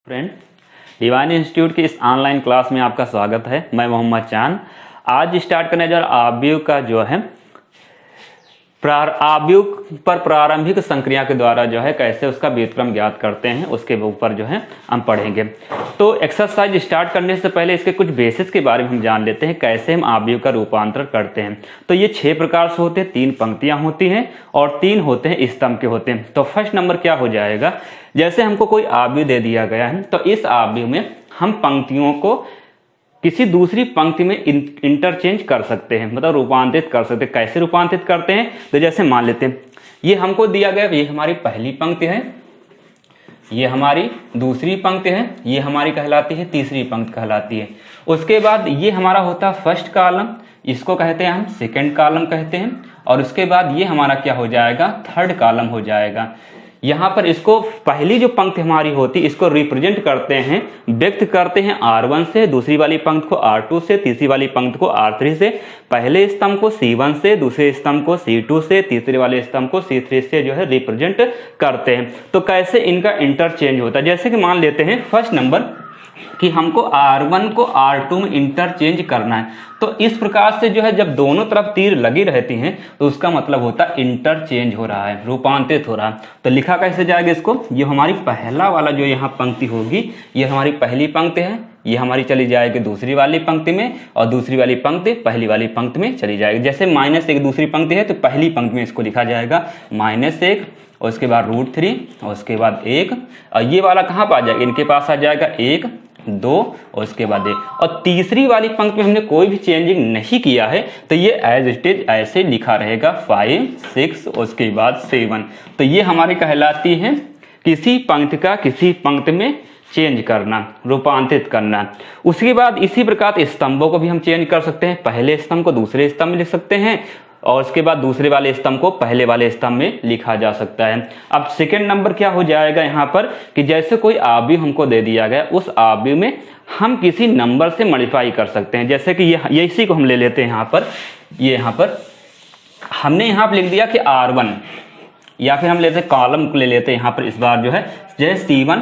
Friend, divine institute की इस online class में आपका स्वागत है। मैं मोहम्मद चांद आज स्टार्ट करने जा रहा आव्यूह का जो है आव्यूह पर प्रारंभिक संक्रिया के द्वारा जो है कैसे उसका व्युत्क्रम ज्ञात करते हैं उसके ऊपर जो है हम पढ़ेंगे। तो एक्सरसाइज स्टार्ट करने से पहले इसके कुछ बेसिक्स के बारे में हम जान लेते हैं, कैसे हम आव्यूह का रूपांतरण करते हैं। तो ये 6 प्रकार से होते हैं, 3 पंक्तियां होती हैं और 3 होते हैं स्तंभ के होते हैं। तो फर्स्ट नंबर क्या हो जाएगा, जैसे हमको कोई आव्यूह दे दिया गया है तो इस आव्यूह में हम पंक्तियों को किसी दूसरी पंक्ति में इंटरचेंज कर सकते हैं, मतलब रूपांतरित कर सकते हैं। कैसे रूपांतरित करते हैं, तो जैसे मान लेते हैं ये हमको दिया गया, ये हमारी पहली पंक्ति है, ये हमारी दूसरी पंक्ति है, ये हमारी कहलाती है तीसरी पंक्ति कहलाती है। उसके बाद ये हमारा होता है फर्स्ट कॉलम, इसको कहते हैं हम सेकंड कॉलम कहते हैं। और उसके बाद ये हमारा क्या हो जाएगा, थर्ड कॉलम हो जाएगा। यहाँ पर इसको पहली जो पंक्ति हमारी होती है इसको रिप्रेजेंट करते हैं, व्यक्त करते हैं R1 से, दूसरी वाली पंक्ति को R2 से, तीसरी वाली पंक्ति को R3 से, पहले स्तंभ को C1 से, दूसरे स्तंभ को C2 से, तीसरे वाले स्तंभ को C3 से जो है रिप्रेजेंट करते हैं। तो कैसे इनका इंटरचेंज होता है, जैसे कि मान लेते हैं फर्स्ट नंबर कि हमको R1 को R2 में इंटरचेंज करना है। तो इस प्रकार से जो है जब दोनों तरफ तीर लगी रहती हैं तो उसका मतलब होता है इंटरचेंज हो रहा है, रूपांतरित हो रहा है। तो लिखा कैसे जाएगा इसको, ये हमारी पहला वाला जो यहाँ पंक्ति होगी ये हमारी पहली पंक्ति है, ये हमारी चली जाएगी दूसरी वाली पंक्ति में और दूसरी वाली पंक्ति पहली वाली पंक्ति में चली जाएगी। जैसे -1 दूसरी पंक्ति है तो पहली पंक्ति में इसको लिखा जाएगा -1 और उसके बाद √3 और उसके बाद 1 और ये वाला कहाँ पर आ जाएगा, इनके पास आ जाएगा 1 2 और उसके बाद 1। और तीसरी वाली पंक्ति में हमने कोई भी चेंजिंग नहीं किया है तो ये एज इट इज ऐसे लिखा रहेगा 5 6 और उसके बाद 7। तो ये हमारी कहलाती है किसी पंक्ति का किसी पंक्ति में चेंज करना, रूपांतरित करना। उसके बाद इसी प्रकार स्तंभों को भी हम चेंज कर सकते हैं, पहले स्तंभ को दूसरे स्तंभ में लिख सकते हैं और उसके बाद दूसरे वाले स्तंभ को पहले वाले स्तंभ में लिखा जा सकता है। अब सेकंड नंबर क्या हो जाएगा यहाँ पर कि जैसे कोई आव्यूह हमको दे दिया गया, उस आव्यूह में हम किसी नंबर से मॉडिफाई कर सकते हैं। जैसे कि ये इसी को हम ले लेते हैं, यहाँ पर हमने यहाँ पर लिख दिया कि R1 या फिर हम लेते कॉलम को ले लेते हैं यहाँ पर इस बार जो है जैसे C1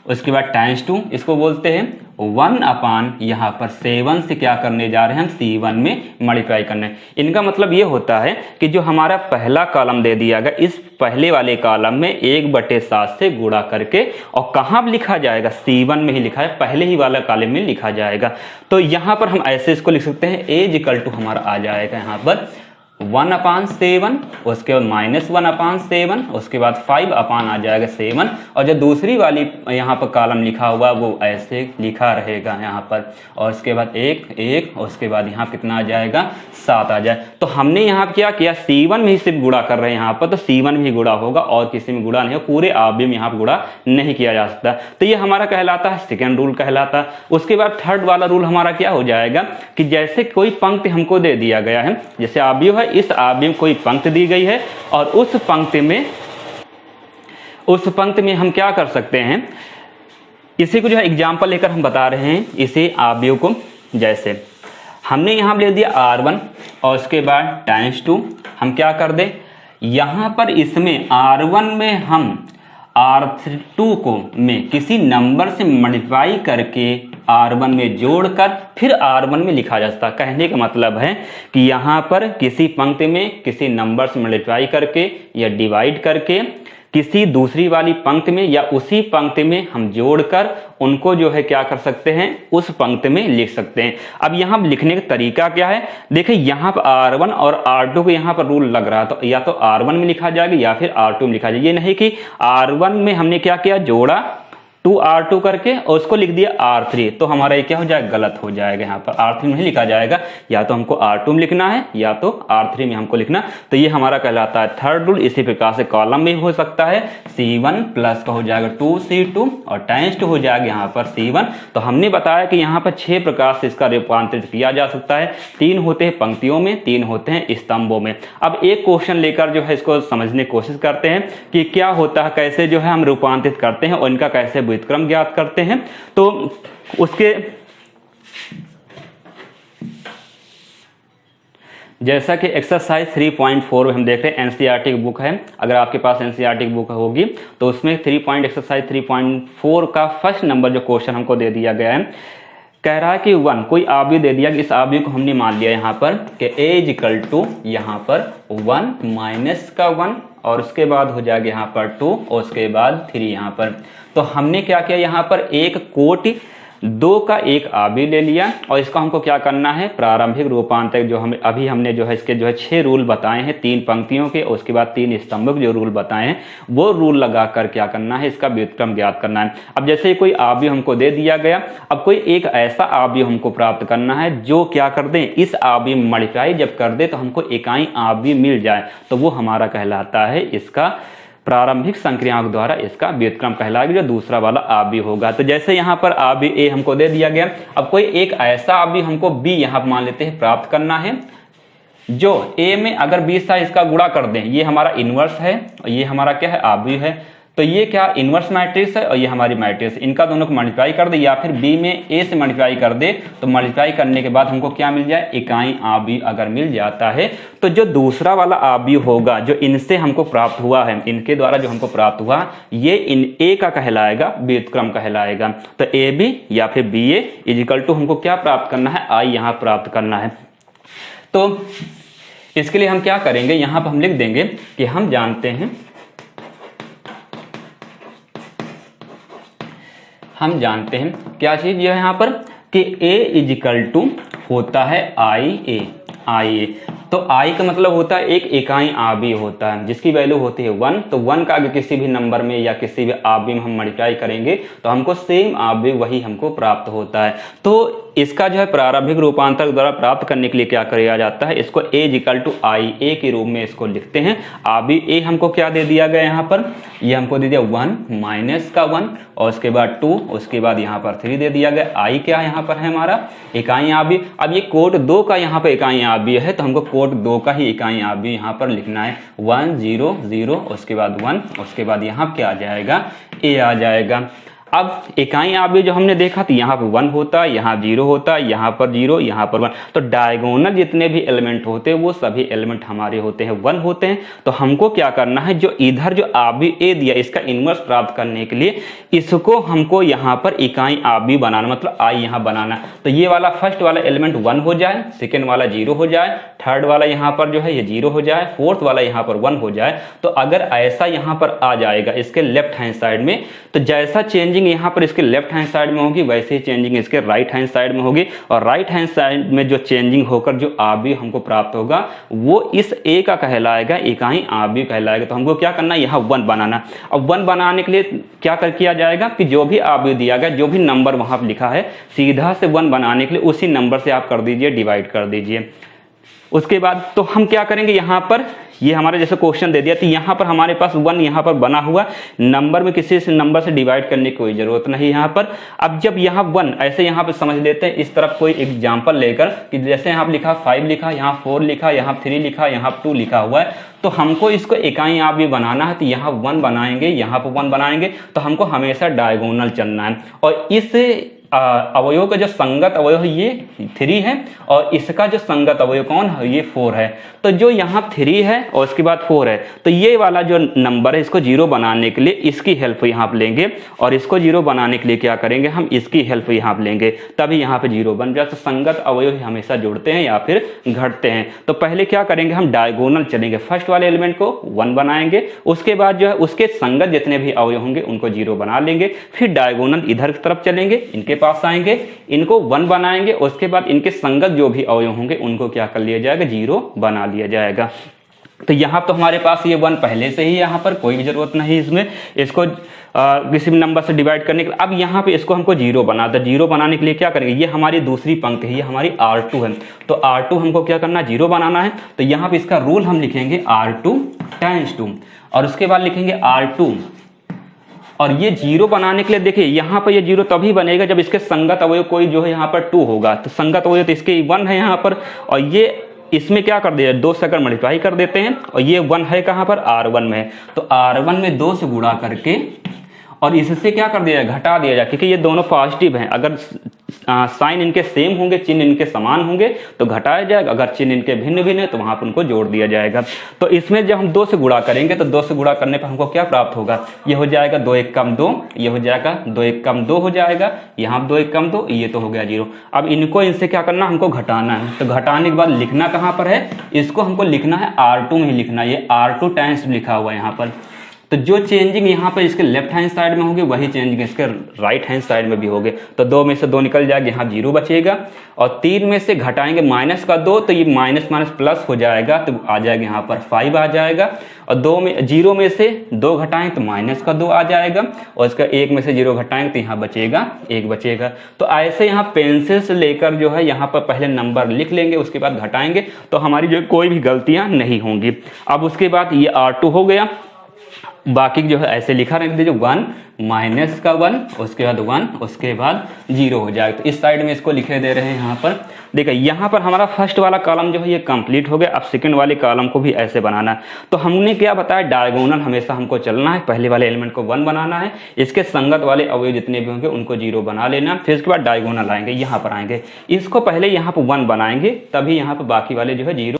उसके बाद टाइम्स 2 इसको बोलते हैं 1/, यहाँ पर 7 से क्या करने जा रहे हैं हम C1 में मल्टीप्लाई करने। इनका मतलब ये होता है कि जो हमारा पहला कॉलम दे दिया गया इस पहले वाले कॉलम में 1/7 से गुणा करके और कहाँ लिखा जाएगा, C1 में ही लिखा है, पहले ही वाला कॉलम में लिखा जाएगा। तो यहाँ पर हम ऐसे इसको लिख सकते हैं A = हमारा आ जाएगा यहाँ पर 1/7 उसके बाद -1/7 उसके बाद 5 आ जाएगा 7 और जो दूसरी वाली यहाँ पर कॉलम लिखा हुआ वो ऐसे लिखा रहेगा यहाँ पर और उसके बाद 1 और उसके बाद यहाँ कितना आ जाएगा 7 आ जाए। तो हमने यहाँ क्या किया, C1 में ही सिर्फ गुणा कर रहे हैं यहाँ पर, तो C1 में ही गुणा होगा और किसी में गुणा नहीं हो, पूरे आव्यूह में यहाँ पर गुणा नहीं किया जा सकता। तो ये हमारा कहलाता है सेकेंड रूल कहलाता है। उसके बाद थर्ड वाला रूल हमारा क्या हो जाएगा कि जैसे कोई पंक्ति हमको दे दिया गया है, जैसे आव्यूह है, इस आव्यूह में कोई पंक्ति दी गई है और उस पंक्ति में हम क्या कर सकते हैं, इसी को जो है एग्जांपल लेकर हम बता रहे हैं इसी आव्यूह को। जैसे हमने यहां ले दिया R1 और उसके बाद टाइम्स 2, हम क्या कर दे यहां पर इसमें R1 में हम R2 को में किसी नंबर से मल्टीप्लाई करके R1 में जोड़कर फिर R1 में लिखा जा सकता है। कहने का मतलब है कि यहाँ पर किसी पंक्ति में किसी नंबर से मल्टीप्लाई करके या डिवाइड करके किसी दूसरी वाली पंक्ति में या उसी पंक्ति में हम जोड़कर उनको जो है क्या कर सकते हैं, उस पंक्ति में लिख सकते हैं। अब यहाँ लिखने का तरीका क्या है, देखिए यहाँ पर R1 और R2 को यहाँ पर रूल लग रहा है, तो या तो R1 में लिखा जाएगा या फिर R2 में लिखा जाएगा। ये नहीं कि R1 में हमने क्या किया, जोड़ा 2R2 करके और उसको लिख दिया R3, तो हमारा ये क्या हो जाएगा, गलत हो जाएगा। यहाँ पर R3 में ही लिखा जाएगा, या तो हमको R2 में लिखना है या तो R3 में हमको लिखना। तो ये हमारा कहलाता है थर्ड रूल। इसी प्रकार से कॉलम में हो सकता है C1 प्लस का हो जाएगा 2C2 और टाइम्स 2 हो जाएगा यहाँ पर C1। तो हमने बताया कि यहाँ पर 6 प्रकार से इसका रूपांतरित किया जा सकता है। 3 होते हैं पंक्तियों में, 3 होते हैं स्तंभों में। अब एक क्वेश्चन लेकर जो है इसको समझने की कोशिश करते हैं कि क्या होता है, कैसे जो है हम रूपांतरित करते हैं और इनका कैसे व्युत्क्रम ज्ञात करते हैं। तो उसके जैसा कि एक्सरसाइज 3.4 में हम देख रहे हैं, एनसीईआरटी की बुक है, अगर आपके पास एनसीईआरटी की बुक होगी तो उसमें एक्सरसाइज 3.4 का फर्स्ट नंबर जो क्वेश्चन हमको दे दिया गया है, कह रहा है कि 1 कोई आव्यूह दे दिया कि इस आव्यूह को हमने मान लिया यहाँ पर कि a इक्वल टू यहाँ पर 1 माइनस का 1 और उसके बाद हो जाएगा यहाँ पर 2 और उसके बाद 3 यहाँ पर। तो हमने क्या किया, यहाँ पर एक कोटि 2 का एक आव्यूह ले लिया और इसका हमको क्या करना है, प्रारंभिक रूपांतर जो हम अभी हमने जो है इसके जो है 6 रूल बताए हैं, 3 पंक्तियों के और उसके बाद 3 स्तंभों के जो रूल बताए हैं वो रूल लगाकर क्या करना है, इसका व्युत्क्रम ज्ञात करना है। अब जैसे कोई आव्यूह हमको दे दिया गया, अब कोई एक ऐसा आव्यूह हमको प्राप्त करना है जो क्या कर दे, इस आव्यूह में मल्टीप्लाई जब कर दे तो हमको इकाई आव्यूह मिल जाए, तो वो हमारा कहलाता है इसका प्रारंभिक संक्रियाओं द्वारा इसका व्युत्क्रम कहलाएगा, जो दूसरा वाला आव्यूह होगा। तो जैसे यहाँ पर आव्यूह ए हमको दे दिया गया, अब कोई एक ऐसा आव्यूह हमको बी यहाँ पर मान लेते हैं प्राप्त करना है जो ए में अगर 20 था इसका गुणा कर दें, ये हमारा इनवर्स है और ये हमारा क्या है, आव्यूह है। तो ये क्या इनवर्स मैट्रिक्स है और ये हमारी मैट्रिक्स, इनका दोनों को मल्टीप्लाई कर दे या फिर बी में ए से मल्टीप्लाई कर दे, तो मल्टीप्लाई करने के बाद हमको क्या मिल जाए, इकाई आव्यूह अगर मिल जाता है तो जो दूसरा वाला आव्यूह होगा जो इनसे हमको प्राप्त हुआ है, इनके द्वारा जो हमको प्राप्त हुआ, ये इन ए का कहलाएगा, व्युत्क्रम कहलाएगा। तो ए बी या फिर बी ए इक्वल टू हमको क्या प्राप्त करना है, आई यहाँ प्राप्त करना है। तो इसके लिए हम क्या करेंगे, यहाँ पर हम लिख देंगे कि हम जानते हैं क्या चीज ये है यहाँ पर कि a इक्वल टू होता है आई ए। तो आई का मतलब होता है एक इकाई आव्यूह होता है जिसकी वैल्यू होती है 1। तो 1 का अगर किसी भी नंबर में या किसी भी आव्यूह में हम मल्टीप्लाई करेंगे तो हमको सेम आव्यूह वही हमको प्राप्त होता है। तो इसका जो है प्रारंभिक रूपांतर द्वारा प्राप्त करने के लिए क्या किया जाता है, इसको a इक्वल टू आई ए के रूप में इसको लिखते हैं। आव्यूह a हमको क्या दे दिया गया यहाँ पर, ये हमको दे दिया 1 माइनस का 1 और उसके बाद 2, उसके बाद यहाँ पर 3 दे दिया गया। आई क्या यहाँ पर है हमारा इकाई आव्यूह। अब ये कोड 2 का यहाँ पर इकाई आव्यूह है तो हमको कोड 2 का ही इकाई आव्यूह यहाँ पर लिखना है, 1 0 0 उसके बाद 1 उसके बाद यहाँ क्या आ जाएगा, a आ जाएगा। अब इकाई आव्यूह जो हमने देखा तो यहाँ पर 1 होता है, यहाँ 0 होता है, यहाँ पर 0, यहाँ पर 1। तो डायगोनल जितने भी एलिमेंट होते हैं वो सभी एलिमेंट हमारे होते हैं 1 होते हैं। तो हमको क्या करना है, जो इधर जो आव्यूह ए दिया इसका इनवर्स प्राप्त करने के लिए इसको हमको यहाँ पर इकाई आव्यूह बनाना, मतलब आई यहाँ बनाना। तो ये वाला फर्स्ट वाला एलिमेंट 1 हो जाए, सेकेंड वाला 0 हो जाए, थर्ड वाला यहाँ पर जो है ये 0 हो जाए, फोर्थ वाला यहाँ पर 1 हो जाए। तो अगर ऐसा यहाँ पर आ जाएगा इसके लेफ्ट हैंड साइड में, तो जैसा चेंजिंग यहाँ पर इसके लेफ्ट हैंड साइड में होगी वैसे ही चेंजिंग इसके राइट हैंड साइड में होगी। और राइट हैंड साइड में जो चेंजिंग होकर जो आव्यूह हमको प्राप्त होगा वो इस ए का कहलाएगा, इकाई आव्यूह कहलाएगा। तो हमको क्या करना है, यहाँ 1 बनाना। अब 1 बनाने के लिए क्या किया जाएगा कि जो भी आव्यूह दिया गया, जो भी नंबर वहां पर लिखा है, सीधा से 1 बनाने के लिए उसी नंबर से आप कर दीजिए, डिवाइड कर दीजिए। उसके बाद तो हम क्या करेंगे, यहाँ पर ये हमारे जैसे क्वेश्चन दे दिया तो यहाँ पर हमारे पास 1 यहाँ पर बना हुआ, नंबर में किसी से नंबर से डिवाइड करने की कोई जरूरत नहीं यहाँ पर। अब जब यहाँ 1 ऐसे यहाँ पर समझ लेते हैं, इस तरफ कोई एग्जांपल लेकर कि जैसे यहाँ लिखा 5 लिखा, यहाँ 4 लिखा, यहाँ 3 लिखा, यहाँ 2 लिखा हुआ है, तो हमको इसको इकाई आव्यूह बनाना है। तो यहाँ 1 बनाएंगे, यहाँ पर 1 बनाएंगे, तो हमको हमेशा डायगोनल चलना है। और इस अवयव का जो संगत अवयव है ये 3 है और इसका जो संगत अवयव कौन है, ये 4 है। तो जो यहाँ 3 है और उसके बाद 4 है, तो ये वाला जो नंबर है इसको 0 बनाने के लिए इसकी हेल्प यहाँ पे लेंगे और इसको 0 बनाने के लिए क्या करेंगे, हम इसकी हेल्प यहाँ पे लेंगे, तभी यहाँ पे 0 बन जाए। तो संगत अवयव हमेशा जुड़ते हैं या फिर घटते हैं। तो पहले क्या करेंगे, हम डायगोनल चलेंगे, फर्स्ट वाले एलिमेंट को 1 बनाएंगे, उसके बाद जो है उसके संगत जितने भी अवयव होंगे उनको 0 बना लेंगे, फिर डायगोनल इधर की तरफ चलेंगे, इनके पास आएंगे, इनको 1 बनाएंगे, उसके बाद इनके संगत जो भी अवयव होंगे उनको क्या कर लिया जाएगा, 0 बना लिया जाएगा। तो यहाँ तो हमारे पास ये 1 पहले से ही, यहाँ पर कोई भी जरूरत नहीं इसमें इसको किसी भी नंबर से डिवाइड करने के लिए। अब यहाँ पे इसको हमको 0 बनाना है। 0 बनाने के लिए क्या करेंगे, ये हमारी दूसरी पंक्ति है, ये हमारी R2 है, तो R2 हमको क्या करना है, 0 बनाना है। तो यहाँ पे इसका रूल हम लिखेंगे R2 टाइम्स 2 और उसके बाद लिखेंगे R2। और ये 0 बनाने के लिए देखिए यहाँ पर ये 0 तभी बनेगा जब इसके संगत अवयव कोई जो है यहाँ पर 2 होगा। तो संगत अवयव तो इसके 1 है यहाँ पर, और ये इसमें क्या कर दिया, 2 से अगर मल्टीप्लाई कर देते हैं, और ये 1 है कहाँ पर, R1 में। तो R1 में 2 से गुणा करके और इससे क्या कर दिया जाए, घटा दिया जाए, क्योंकि ये दोनों पॉजिटिव हैं। अगर साइन इनके सेम होंगे, चिन्ह इनके समान होंगे तो घटाया जाएगा, अगर चिन्ह इनके भिन्न भिन्न है तो वहां पर उनको जोड़ दिया जाएगा। तो इसमें जब हम 2 से गुणा करेंगे तो 2 से गुणा करने पर हमको क्या प्राप्त होगा, ये हो जाएगा 2 1 कम 2, ये हो जाएगा 2 1 कम 2 हो जाएगा, यहाँ 2 1 कम 2, ये तो हो गया 0। अब इनको इनसे क्या करना, हमको घटाना है। तो घटाने के बाद लिखना कहाँ पर है, इसको हमको लिखना है R2 में ही लिखना है। ये R2 टाइम्स लिखा हुआ है यहाँ पर। तो जो चेंजिंग यहाँ पर इसके लेफ्ट हैंड साइड में होंगे वही चेंजिंग इसके राइट हैंड साइड में भी होंगे। तो 2 में से 2 निकल जाएगा, यहाँ 0 बचेगा। और 3 में से घटाएंगे माइनस का 2 तो ये माइनस माइनस प्लस हो जाएगा, तो आ जाएगा यहाँ पर 5 आ जाएगा। और 0 में से 2 घटाएं तो माइनस का 2 आ जाएगा, और इसका 1 में से 0 घटाएंगे तो यहाँ बचेगा 1 बचेगा। तो ऐसे यहाँ पेंसिल से लेकर जो है यहाँ पर पहले नंबर लिख लेंगे, उसके बाद घटाएंगे, तो हमारी जो कोई भी गलतियाँ नहीं होंगी। अब उसके बाद ये R2 हो गया, बाकी जो है ऐसे लिखा रहने दीजिए, 1 माइनस का 1, उसके बाद 1, उसके बाद 0 हो जाएगा। तो इस साइड में इसको लिखे दे रहे हैं यहाँ पर। देखिए यहाँ पर हमारा फर्स्ट वाला कॉलम जो है ये कंप्लीट हो गया। अब सेकंड वाले कॉलम को भी ऐसे बनाना है। तो हमने क्या बताया, डायगोनल हमेशा हमको चलना है, पहले वाले एलिमेंट को 1 बनाना है, इसके संगत वाले अवयव जितने भी होंगे उनको 0 बना लेना। फिर इसके बाद डायगोनल आएंगे, यहाँ पर आएंगे, इसको पहले यहाँ पर 1 बनाएंगे, तभी यहाँ पर बाकी वाले जो है 0।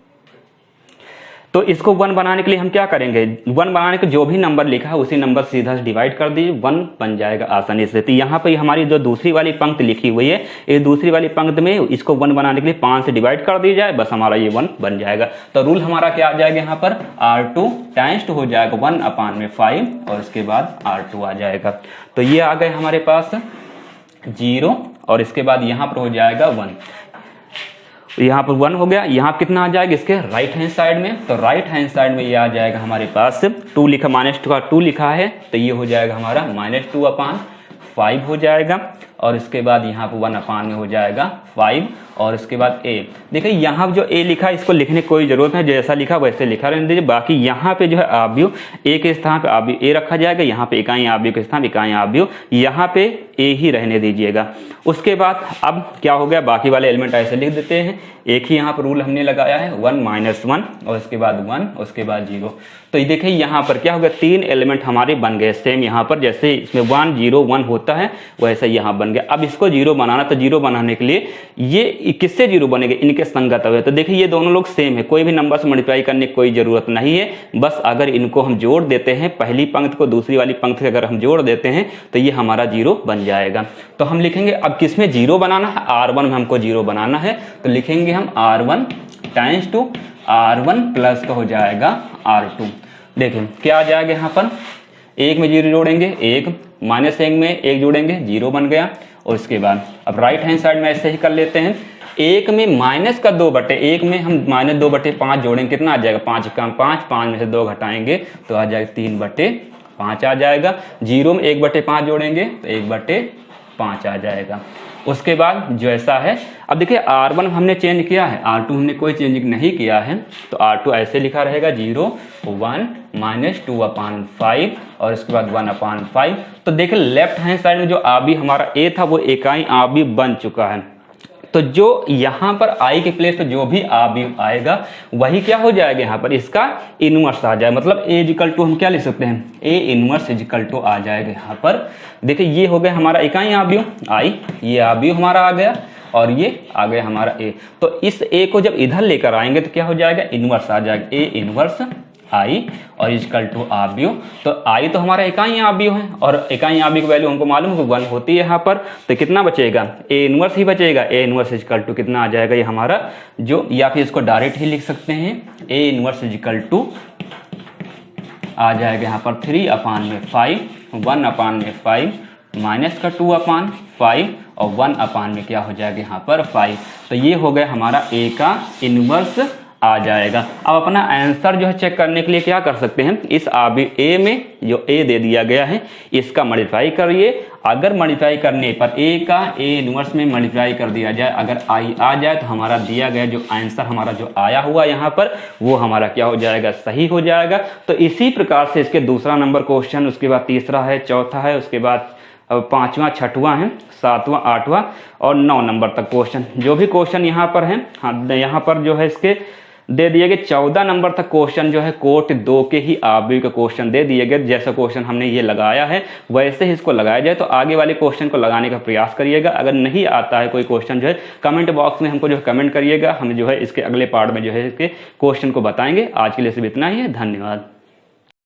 तो इसको 1 बनाने के लिए हम क्या करेंगे, 1 बनाने के जो भी नंबर लिखा है उसी नंबर सीधा डिवाइड कर दीजिए, 1 बन जाएगा आसानी से। तो यहाँ पे हमारी जो दूसरी वाली पंक्ति लिखी हुई है, ये दूसरी वाली पंक्ति में इसको 1 बनाने के लिए 5 से डिवाइड कर दिया जाए, बस हमारा ये 1 बन जाएगा। तो रूल हमारा क्या आ जाएगा, यहाँ पर R2 टाइम्स 2 हो जाएगा 1/5 और इसके बाद R2 आ जाएगा। तो ये आ गए हमारे पास 0 और इसके बाद यहाँ पर हो जाएगा 1। यहाँ पर 1 हो गया, यहाँ कितना आ जाएगा इसके राइट हैंड साइड में, तो राइट हैंड साइड में ये आ जाएगा हमारे पास 2 लिखा, -2 का 2 लिखा है, तो ये हो जाएगा हमारा -2/5 हो जाएगा। और इसके बाद यहाँ पर 1 में हो जाएगा 5 और इसके बाद a। देखिए यहाँ जो a लिखा है इसको लिखने की कोई जरूरत है, जैसा लिखा वैसे लिखा रहने दीजिए। बाकी यहाँ पे जो है आव्यूह a के स्थान पे आव्यूह a रखा जाएगा, यहाँ पे इकाई आव्यूह के स्थान इकाई आव्यूह, यहाँ पे a ही रहने दीजिएगा। उसके बाद अब क्या हो गया, बाकी वाले एलिमेंट ऐसे लिख देते हैं। एक ही यहाँ पर रूल हमने लगाया है, 1 - 1 और उसके बाद 1 उसके बाद 0। तो ये देखिए यहाँ पर क्या हो गया, 3 एलिमेंट हमारे बन गए सेम। यहाँ पर जैसे इसमें 1 0 1 होता है वैसे यहाँ बन गया। अब इसको 0 बनाना, तो 0 बनाने के लिए ये किससे 0 बनेंगे, इनके संगत अवयव। तो देखिए ये दोनों लोग सेम है, कोई भी नंबर से मल्टीप्लाई करने की कोई जरूरत नहीं है। बस अगर इनको हम जोड़ देते हैं, पहली पंक्ति को दूसरी वाली पंक्ति से अगर हम जोड़ देते हैं तो ये हमारा 0 बन जाएगा। तो हम लिखेंगे अब किसमें 0 बनाना है, R1 में हमको 0 बनाना है। तो लिखेंगे हम R1 टाइम्स 2, R1 प्लस का हो जाएगा R2। देखिए क्या आ जाएगा, यहाँ पर 1 में 0 जोड़ेंगे 1, -1 में 1 जोड़ेंगे 0 बन गया। और इसके बाद अब राइट हैंड साइड में ऐसे ही कर लेते हैं, 1 में माइनस का 2/1 में हम -2/5 जोड़ेंगे, कितना आ जाएगा 5 कम 5, 5 में से 2 घटाएंगे तो आ जाएगा 3/5 आ जाएगा। 0 में 1/5 जोड़ेंगे तो 1/5 आ जाएगा। उसके बाद जो ऐसा है, अब देखिए R1 हमने चेंज किया है, R2 हमने कोई चेंजिंग नहीं किया है। तो R2 ऐसे लिखा रहेगा 0 1 -2/5 और इसके बाद 1/5। तो देखिए लेफ्ट हैंड साइड में जो आव्यूह हमारा a था वो इकाई आव्यूह बन चुका है। तो जो यहाँ पर i के प्लेस पे जो भी आव्यूह आएगा वही क्या हो जाएगा, यहाँ पर इसका इनवर्स आ जाएगा। मतलब a हम क्या लिख सकते हैं, a इनवर्स आ जाएगा यहाँ पर। देखिए ये हो गया हमारा इकाई आव्यूह i, ये आव्यूह हमारा आ गया और ये आ गया हमारा a। तो इस a को जब इधर लेकर आएंगे तो क्या हो जाएगा, इनवर्स आ जाएगा, a इनवर्स i और इक्वल टू आव्यूह। तो i तो हमारा इकाई आव्यूह है और इकाई आव्यूह की वैल्यू हमको मालूम है 1 होती है यहाँ पर। तो कितना बचेगा, a इनवर्स ही बचेगा। a इनवर्स इक्वल टू कितना आ जाएगा, ये हमारा जो, या फिर इसको डायरेक्ट ही लिख सकते हैं, a इनवर्स इक्वल टू आ जाएगा यहाँ पर 3/5, 1/5 माइनस का 2/5 और 1 में क्या हो जाएगा यहाँ पर 5। तो ये हो गया हमारा a का इनवर्स आ जाएगा। अब अपना आंसर जो है चेक करने के लिए क्या कर सकते हैं, इस आव्यूह a में जो a दे दिया गया है इसका मल्टीप्लाई करिए। अगर मल्टीप्लाई करने पर a का a इनवर्स में मल्टीप्लाई कर दिया जाए, अगर i आ जाए तो हमारा दिया गया जो आंसर हमारा जो आया हुआ यहाँ पर वो हमारा क्या हो जाएगा, सही हो जाएगा। तो इसी प्रकार से इसके दूसरा नंबर क्वेश्चन, उसके बाद तीसरा है, चौथा है, उसके बाद अब 5वां 6वां है, 7वां 8वां और 9 नंबर तक क्वेश्चन, जो भी क्वेश्चन यहाँ पर हैं। हाँ यहाँ पर जो है इसके दे दिए गए 14 नंबर तक क्वेश्चन जो है कोट 2 के ही आवृत्ति का क्वेश्चन दे दिए गए। जैसा क्वेश्चन हमने ये लगाया है वैसे ही इसको लगाया जाए, तो आगे वाले क्वेश्चन को लगाने का प्रयास करिएगा। अगर नहीं आता है कोई क्वेश्चन जो है कमेंट बॉक्स में हमको जो है कमेंट करिएगा, हम जो है इसके अगले पार्ट में जो है इसके क्वेश्चन को बताएंगे। आज के लिए सिर्फ इतना ही है, धन्यवाद।